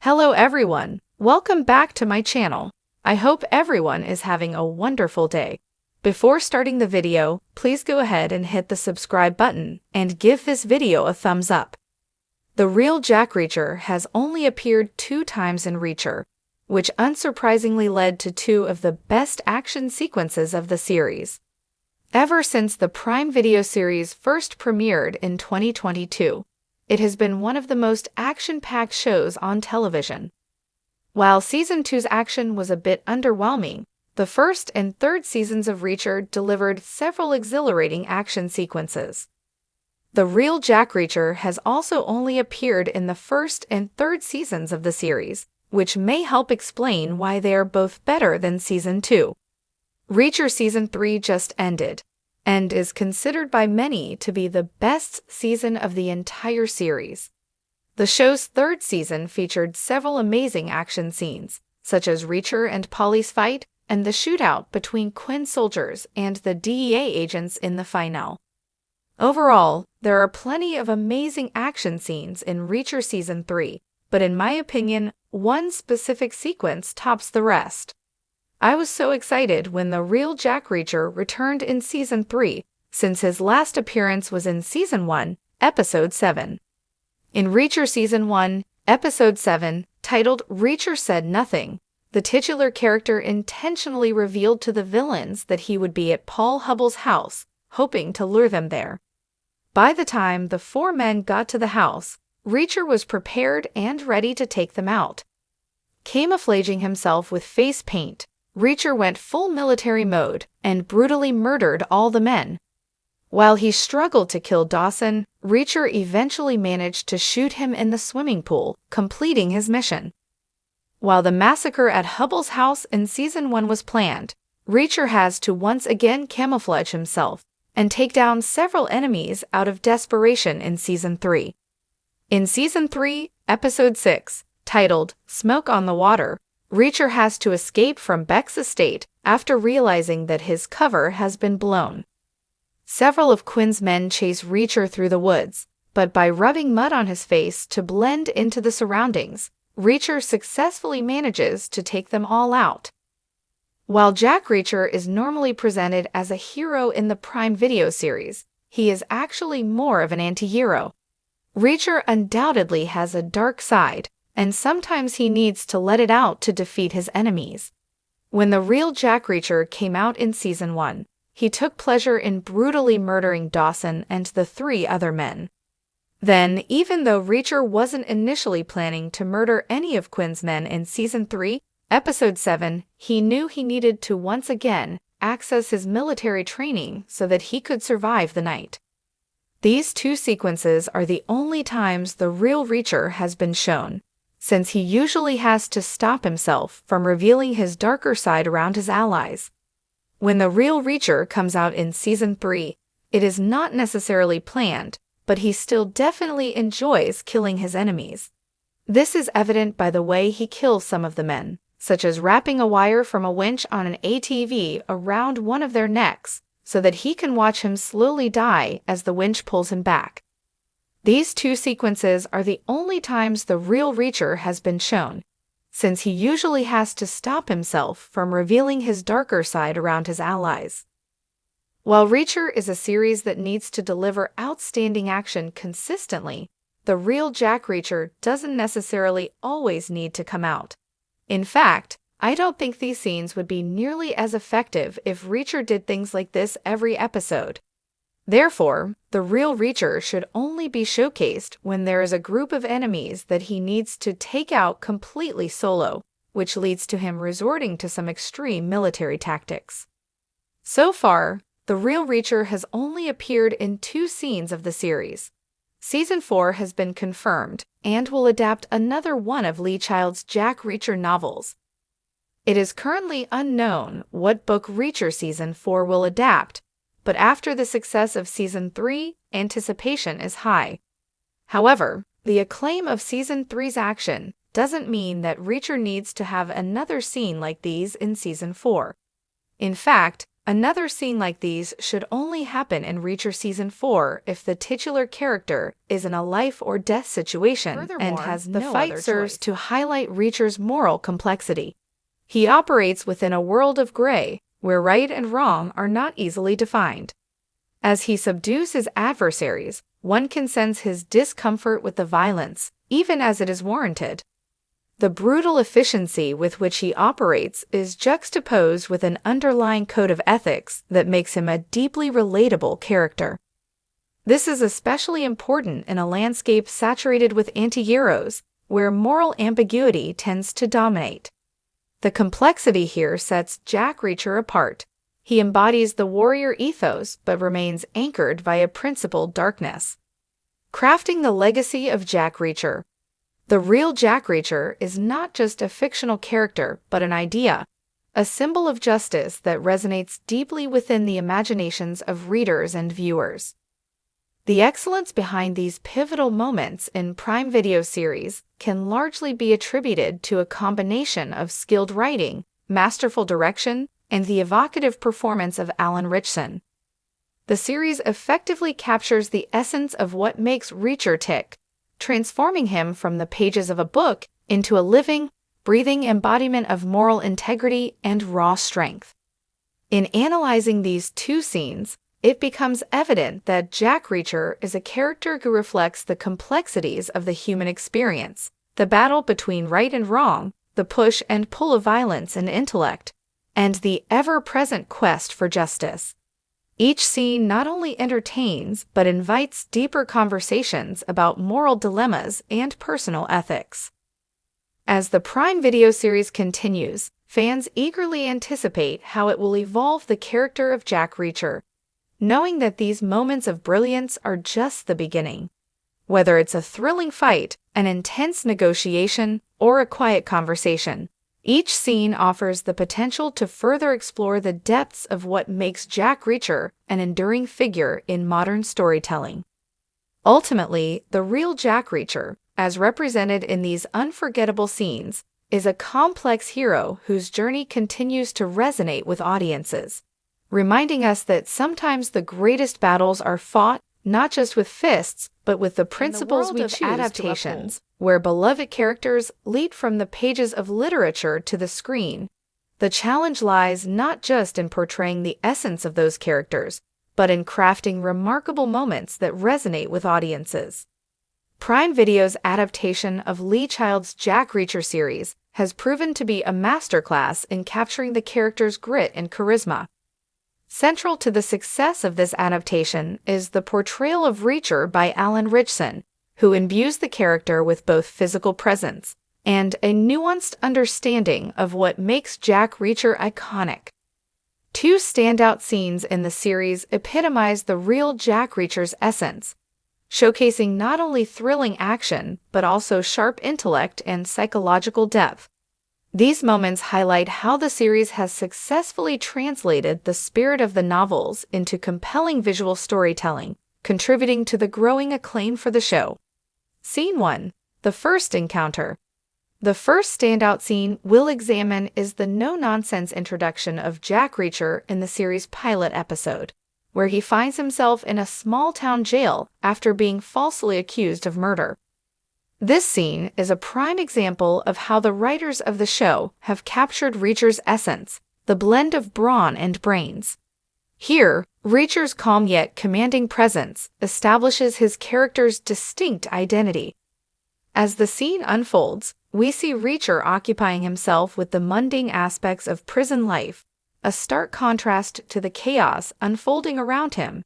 Hello everyone, welcome back to my channel. I hope everyone is having a wonderful day. Before starting the video, please go ahead and hit the subscribe button and give this video a thumbs up. The real Jack Reacher has only appeared 2 times in Reacher, which unsurprisingly led to 2 of the best action sequences of the series. Ever since the Prime Video series first premiered in 2022, it has been one of the most action-packed shows on television. While Season 2's action was a bit underwhelming, the first and third seasons of Reacher delivered several exhilarating action sequences. The real Jack Reacher has also only appeared in the first and third seasons of the series, which may help explain why they are both better than Season 2. Reacher Season 3 just ended, and is considered by many to be the best season of the entire series. The show's third season featured several amazing action scenes, such as Reacher and Polly's fight and the shootout between Quinn's soldiers and the DEA agents in the finale. Overall, there are plenty of amazing action scenes in Reacher Season 3, but in my opinion, one specific sequence tops the rest. I was so excited when the real Jack Reacher returned in Season 3, since his last appearance was in Season 1, Episode 7. In Reacher Season 1, Episode 7, titled Reacher Said Nothing, the titular character intentionally revealed to the villains that he would be at Paul Hubbell's house, hoping to lure them there. By the time the 4 men got to the house, Reacher was prepared and ready to take them out. Camouflaging himself with face paint, Reacher went full military mode and brutally murdered all the men. While he struggled to kill Dawson, Reacher eventually managed to shoot him in the swimming pool, completing his mission. While the massacre at Hubbell's house in Season 1 was planned, Reacher has to once again camouflage himself and take down several enemies out of desperation in Season 3. In Season 3, Episode 6, titled Smoke on the Water, Reacher has to escape from Beck's estate after realizing that his cover has been blown. Several of Quinn's men chase Reacher through the woods, but by rubbing mud on his face to blend into the surroundings, Reacher successfully manages to take them all out. While Jack Reacher is normally presented as a hero in the Prime Video series, he is actually more of an anti-hero. Reacher undoubtedly has a dark side, and sometimes he needs to let it out to defeat his enemies. When the real Jack Reacher came out in Season 1, he took pleasure in brutally murdering Dawson and the 3 other men. Then, even though Reacher wasn't initially planning to murder any of Quinn's men in Season 3, Episode 7, he knew he needed to once again access his military training so that he could survive the night. These 2 sequences are the only times the real Reacher has been shown, since he usually has to stop himself from revealing his darker side around his allies. When the real Reacher comes out in Season 3, it is not necessarily planned, but he still definitely enjoys killing his enemies. This is evident by the way he kills some of the men, such as wrapping a wire from a winch on an ATV around one of their necks so that he can watch him slowly die as the winch pulls him back. These 2 sequences are the only times the real Reacher has been shown, since he usually has to stop himself from revealing his darker side around his allies. While Reacher is a series that needs to deliver outstanding action consistently, the real Jack Reacher doesn't necessarily always need to come out. In fact, I don't think these scenes would be nearly as effective if Reacher did things like this every episode. Therefore, the real Reacher should only be showcased when there is a group of enemies that he needs to take out completely solo, which leads to him resorting to some extreme military tactics. So far, the real Reacher has only appeared in 2 scenes of the series. Season 4 has been confirmed and will adapt another one of Lee Child's Jack Reacher novels. It is currently unknown what book Reacher Season 4 will adapt, but after the success of Season 3, anticipation is high. However, the acclaim of Season 3's action doesn't mean that Reacher needs to have another scene like these in Season 4. In fact, Another scene like these should only happen in Reacher Season 4 if the titular character is in a life-or-death situation and has no other choice. The fight serves to highlight Reacher's moral complexity. He operates within a world of gray, where right and wrong are not easily defined. As he subdues his adversaries, one can sense his discomfort with the violence, even as it is warranted. The brutal efficiency with which he operates is juxtaposed with an underlying code of ethics that makes him a deeply relatable character. This is especially important in a landscape saturated with anti-heroes, where moral ambiguity tends to dominate. The complexity here sets Jack Reacher apart. He embodies the warrior ethos but remains anchored by a principled darkness. Crafting the legacy of Jack Reacher. The real Jack Reacher is not just a fictional character, but an idea, a symbol of justice that resonates deeply within the imaginations of readers and viewers. The excellence behind these pivotal moments in Prime Video series can largely be attributed to a combination of skilled writing, masterful direction, and the evocative performance of Alan Ritchson. The series effectively captures the essence of what makes Reacher tick, transforming him from the pages of a book into a living, breathing embodiment of moral integrity and raw strength. In analyzing these two scenes, it becomes evident that Jack Reacher is a character who reflects the complexities of the human experience, the battle between right and wrong, the push and pull of violence and intellect, and the ever-present quest for justice. Each scene not only entertains but invites deeper conversations about moral dilemmas and personal ethics. As the Prime Video series continues, fans eagerly anticipate how it will evolve the character of Jack Reacher, knowing that these moments of brilliance are just the beginning. Whether it's a thrilling fight, an intense negotiation, or a quiet conversation, each scene offers the potential to further explore the depths of what makes Jack Reacher an enduring figure in modern storytelling. Ultimately, the real Jack Reacher, as represented in these unforgettable scenes, is a complex hero whose journey continues to resonate with audiences, reminding us that sometimes the greatest battles are fought not just with fists, but with the principles we choose adaptations, where beloved characters leap from the pages of literature to the screen. The challenge lies not just in portraying the essence of those characters, but in crafting remarkable moments that resonate with audiences. Prime Video's adaptation of Lee Child's Jack Reacher series has proven to be a masterclass in capturing the character's grit and charisma. Central to the success of this adaptation is the portrayal of Reacher by Alan Ritchson, who imbues the character with both physical presence and a nuanced understanding of what makes Jack Reacher iconic. Two standout scenes in the series epitomize the real Jack Reacher's essence, showcasing not only thrilling action but also sharp intellect and psychological depth. These moments highlight how the series has successfully translated the spirit of the novels into compelling visual storytelling, contributing to the growing acclaim for the show. Scene 1. The First Encounter. The first standout scene we'll examine is the no-nonsense introduction of Jack Reacher in the series' pilot episode, where he finds himself in a small-town jail after being falsely accused of murder. This scene is a prime example of how the writers of the show have captured Reacher's essence, the blend of brawn and brains. Here, Reacher's calm yet commanding presence establishes his character's distinct identity. As the scene unfolds, we see Reacher occupying himself with the mundane aspects of prison life, a stark contrast to the chaos unfolding around him.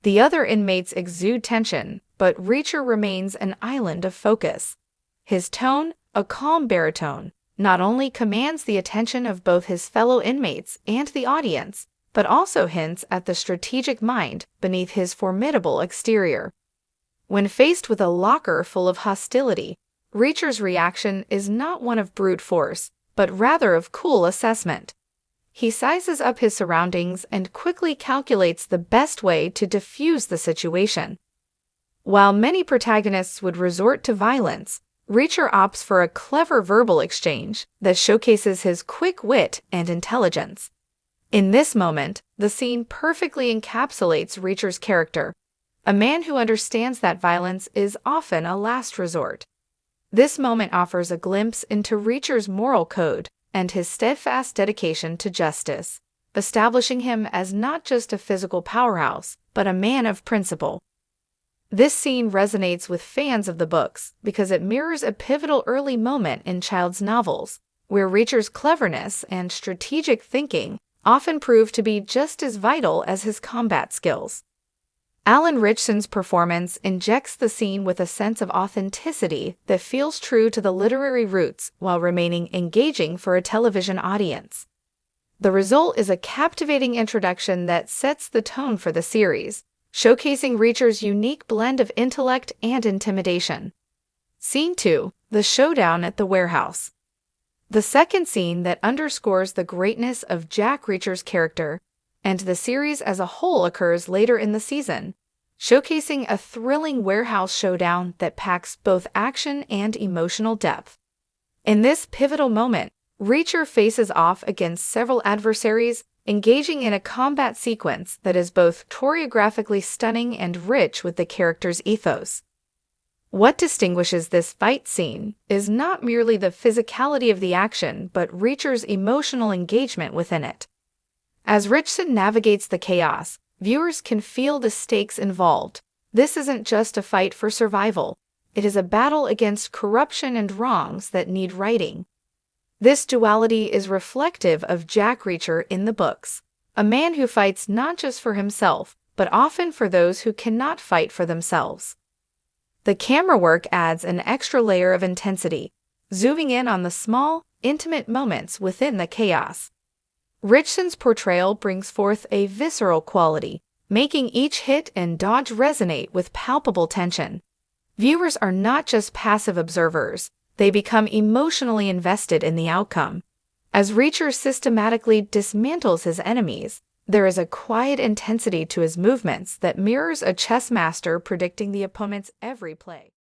The other inmates exude tension, but Reacher remains an island of focus. His tone, a calm baritone, not only commands the attention of both his fellow inmates and the audience, but also hints at the strategic mind beneath his formidable exterior. When faced with a locker full of hostility, Reacher's reaction is not one of brute force, but rather of cool assessment. He sizes up his surroundings and quickly calculates the best way to defuse the situation. While many protagonists would resort to violence, Reacher opts for a clever verbal exchange that showcases his quick wit and intelligence. In this moment, the scene perfectly encapsulates Reacher's character, a man who understands that violence is often a last resort. This moment offers a glimpse into Reacher's moral code and his steadfast dedication to justice, establishing him as not just a physical powerhouse, but a man of principle. This scene resonates with fans of the books because it mirrors a pivotal early moment in Child's novels, where Reacher's cleverness and strategic thinking often prove to be just as vital as his combat skills. Alan Ritchson's performance injects the scene with a sense of authenticity that feels true to the literary roots while remaining engaging for a television audience. The result is a captivating introduction that sets the tone for the series, showcasing Reacher's unique blend of intellect and intimidation. Scene 2. The Showdown at the Warehouse. The second scene that underscores the greatness of Jack Reacher's character and the series as a whole occurs later in the season, showcasing a thrilling warehouse showdown that packs both action and emotional depth. In this pivotal moment, Reacher faces off against several adversaries, engaging in a combat sequence that is both choreographically stunning and rich with the character's ethos. What distinguishes this fight scene is not merely the physicality of the action, but Reacher's emotional engagement within it. As Ritchson navigates the chaos, viewers can feel the stakes involved. This isn't just a fight for survival. It is a battle against corruption and wrongs that need righting. This duality is reflective of Jack Reacher in the books, a man who fights not just for himself, but often for those who cannot fight for themselves. The camera work adds an extra layer of intensity, zooming in on the small, intimate moments within the chaos. Ritchson's portrayal brings forth a visceral quality, making each hit and dodge resonate with palpable tension. Viewers are not just passive observers, they become emotionally invested in the outcome. As Reacher systematically dismantles his enemies, there is a quiet intensity to his movements that mirrors a chess master predicting the opponent's every play.